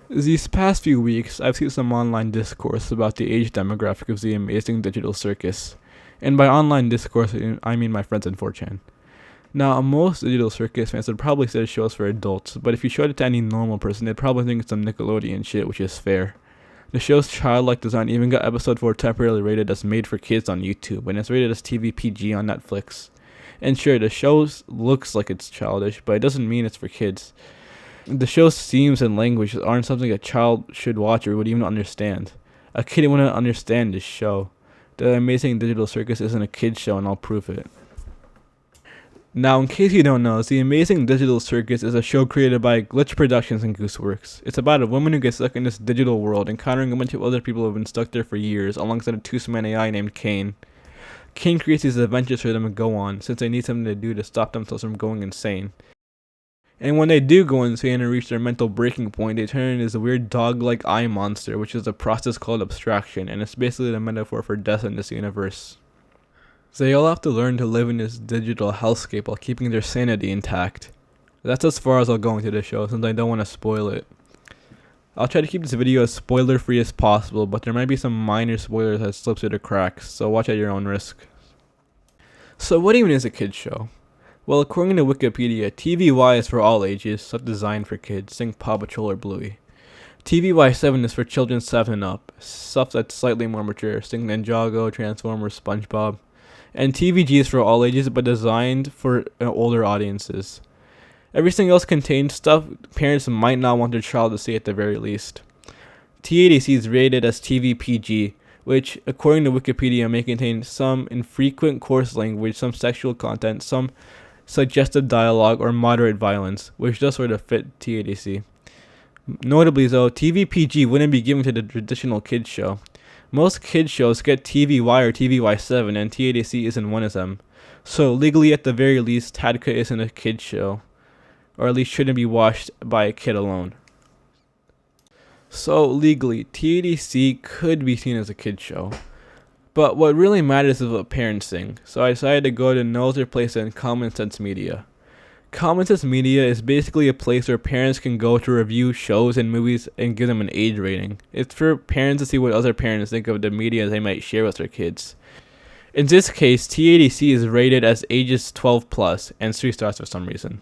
These past few weeks, I've seen some online discourse about the age demographic of the amazing digital circus. And by online discourse, I mean my friends in 4chan. Now, most digital circus fans would probably say the show's for adults, but if you showed it to any normal person, they'd probably think it's some Nickelodeon shit, which is fair. The show's childlike design even got episode 4 temporarily rated as made for kids on YouTube, and it's rated as TV PG on Netflix. And sure, the show looks like it's childish, but it doesn't mean it's for kids. The show's themes and language aren't something a child should watch or would even understand. A kid wouldn't understand this show. The Amazing Digital Circus isn't a kid's show, and I'll prove it. Now, in case you don't know, The Amazing Digital Circus is a show created by Glitch Productions and Gooseworks. It's about a woman who gets stuck in this digital world, encountering a bunch of other people who have been stuck there for years, alongside a two-man AI named Kane. Kane creates these adventures for them to go on, since they need something to do to stop themselves from going insane. And when they do go insane and reach their mental breaking point, they turn into this weird dog-like eye monster, which is a process called abstraction, and it's basically the metaphor for death in this universe. So they all have to learn to live in this digital hellscape while keeping their sanity intact. That's as far as I'll go into the show, since I don't want to spoil it. I'll try to keep this video as spoiler free as possible, but there might be some minor spoilers that slip through the cracks, so watch at your own risk. So what even is a kids show? Well, according to Wikipedia, TVY is for all ages, stuff designed for kids, think Paw Patrol or Bluey. TVY 7 is for children 7 and up, stuff that's slightly more mature, think Ninjago, Transformers, SpongeBob. And TVG is for all ages, but designed for older audiences. Everything else contains stuff parents might not want their child to see at the very least. TADC is rated as TV PG, which, according to Wikipedia, may contain some infrequent coarse language, some sexual content, some suggestive dialogue, or moderate violence, which does sort of fit TADC. Notably though, TV PG wouldn't be given to the traditional kids show. Most kids shows get TVY or TVY7, and TADC isn't one of them. So legally, at the very least, TADC isn't a kids show, or at least shouldn't be watched by a kid alone. So legally, TADC could be seen as a kids show. But what really matters is what parents think, so I decided to go to no other place than Common Sense Media. Common Sense Media is basically a place where parents can go to review shows and movies and give them an age rating. It's for parents to see what other parents think of the media they might share with their kids. In this case, TADC is rated as ages 12 plus and 3 stars for some reason.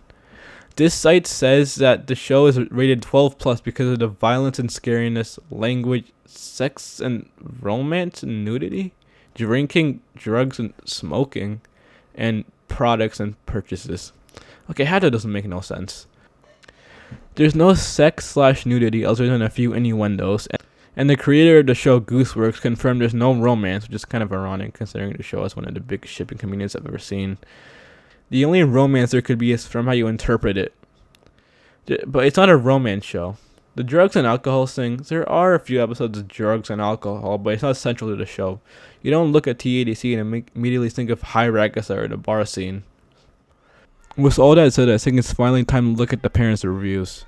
This site says that the show is rated 12 plus because of the violence and scariness, language, sex and romance and nudity, drinking, drugs and smoking, and products and purchases. Okay, how that doesn't make no sense. There's no sex/nudity other than a few innuendos, and the creator of the show, Gooseworks, confirmed there's no romance, which is kind of ironic considering the show is one of the biggest shipping communities I've ever seen. The only romance there could be is from how you interpret it. But it's not a romance show. The drugs and alcohol thing, there are a few episodes of drugs and alcohol, but it's not central to the show. You don't look at TADC and immediately think of High Ragasa or the bar scene. With all that said, I think it's finally time to look at the parents' reviews.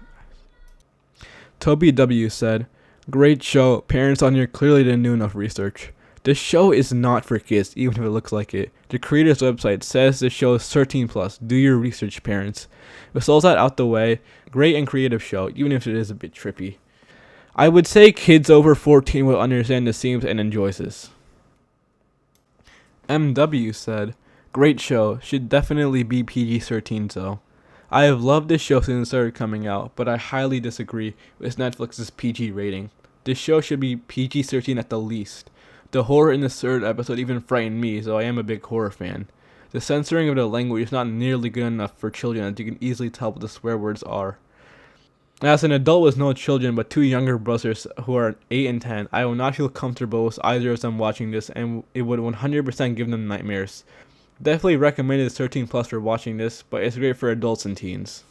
Toby W. said, "Great show. Parents on here clearly didn't do enough research. This show is not for kids, even if it looks like it. The creator's website says this show is 13 plus. Do your research, parents." With all that out the way, great and creative show, even if it is a bit trippy. I would say kids over 14 will understand the themes and enjoy this. MW said, "Great show. Should definitely be PG-13 though. I have loved this show since it started coming out, but I highly disagree with Netflix's PG rating. This show should be PG-13 at the least. The horror in the third episode even frightened me, so I am a big horror fan. The censoring of the language is not nearly good enough for children, as you can easily tell what the swear words are. As an adult with no children but 2 younger brothers who are 8 and 10, I will not feel comfortable with either of them watching this, and it would 100% give them nightmares. Definitely recommend it as 13 plus for watching this, but it's great for adults and teens."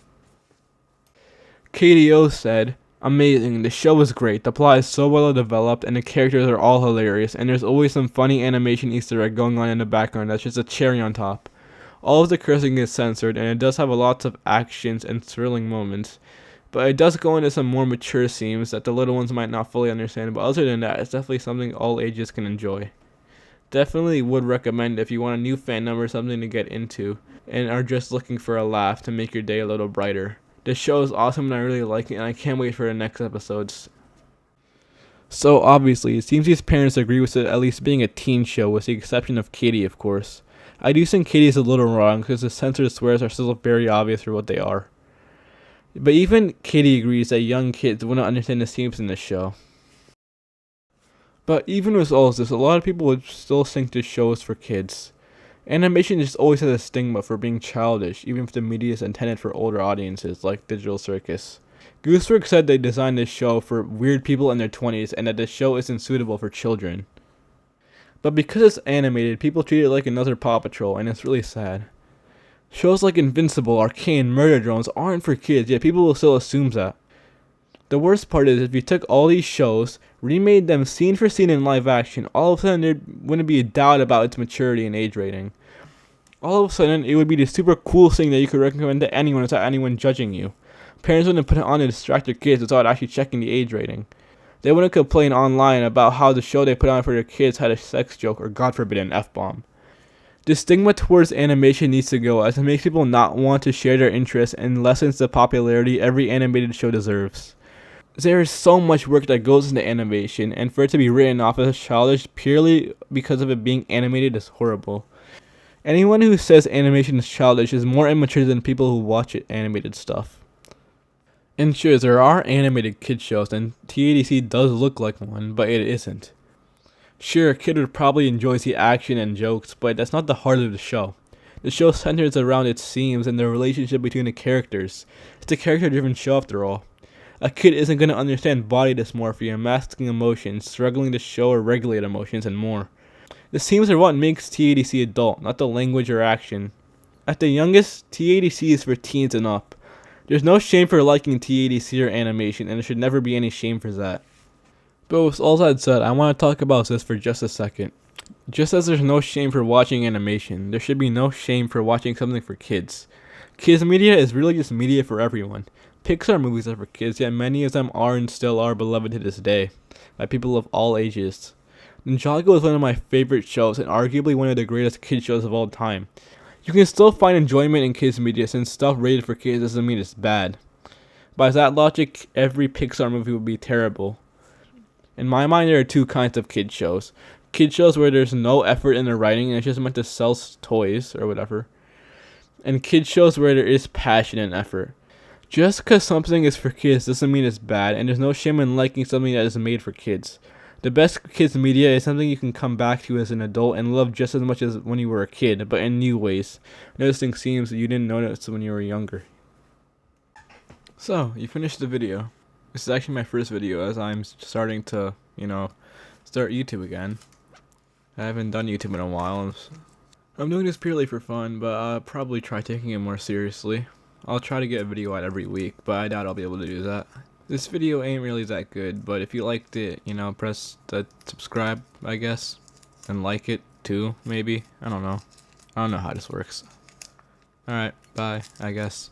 KDO said, "Amazing, the show is great, the plot is so well developed and the characters are all hilarious, and there's always some funny animation Easter egg going on in the background that's just a cherry on top. All of the cursing is censored, and it does have lots of actions and thrilling moments, but it does go into some more mature themes that the little ones might not fully understand, but other than that, it's definitely something all ages can enjoy. Definitely would recommend if you want a new fan number, something to get into, and are just looking for a laugh to make your day a little brighter. The show is awesome and I really like it, and I can't wait for the next episodes. So obviously, it seems these parents agree with it at least being a teen show, with the exception of Katie, of course. I do think Katie's a little wrong, because the censored swears are still very obvious for what they are. But even Katie agrees that young kids wouldn't understand the themes in this show. But even with all of this, a lot of people would still think this show is for kids. Animation just always has a stigma for being childish, even if the media is intended for older audiences, like Digital Circus. Gooseworks said they designed this show for weird people in their 20s and that the show isn't suitable for children. But because it's animated, people treat it like another Paw Patrol, and it's really sad. Shows like Invincible, Arcane, Murder Drones aren't for kids, yet people will still assume that. The worst part is, if you took all these shows, remade them scene for scene in live action, all of a sudden there wouldn't be a doubt about its maturity and age rating. All of a sudden, it would be the super cool thing that you could recommend to anyone without anyone judging you. Parents wouldn't put it on to distract their kids without actually checking the age rating. They wouldn't complain online about how the show they put on for their kids had a sex joke or, God forbid, an F-bomb. The stigma towards animation needs to go, as it makes people not want to share their interests and lessens the popularity every animated show deserves. There is so much work that goes into animation, and for it to be written off as childish purely because of it being animated is horrible. Anyone who says animation is childish is more immature than people who watch it animated stuff. And sure, there are animated kid shows, and TADC does look like one, but it isn't. Sure, a kid would probably enjoy the action and jokes, but that's not the heart of the show. The show centers around its themes and the relationship between the characters. It's a character-driven show after all. A kid isn't going to understand body dysmorphia, masking emotions, struggling to show or regulate emotions, and more. The themes are what makes TADC adult, not the language or action. At the youngest, TADC is for teens and up. There's no shame for liking TADC or animation, and there should never be any shame for that. But with all that said, I want to talk about this for just a second. Just as there's no shame for watching animation, there should be no shame for watching something for kids. Kids media is really just media for everyone. Pixar movies are for kids, yet many of them are and still are beloved to this day, by people of all ages. Ninjago is one of my favorite shows, and arguably one of the greatest kids shows of all time. You can still find enjoyment in kids media, since stuff rated for kids doesn't mean it's bad. By that logic, every Pixar movie would be terrible. In my mind, there are two kinds of kid shows. Kid shows where there's no effort in the writing and it's just meant to sell toys or whatever. And kid shows where there is passion and effort. Just because something is for kids doesn't mean it's bad, and there's no shame in liking something that is made for kids. The best kids media is something you can come back to as an adult and love just as much as when you were a kid, but in new ways, noticing themes that you didn't notice when you were younger. So, you finished the video. This is actually my first video, as I'm starting to, start YouTube again. I haven't done YouTube in a while. I'm doing this purely for fun, but I'll probably try taking it more seriously. I'll try to get a video out every week, but I doubt I'll be able to do that. This video ain't really that good, but if you liked it, press the subscribe, I guess. And like it, too, maybe. I don't know. I don't know how this works. Alright, bye, I guess.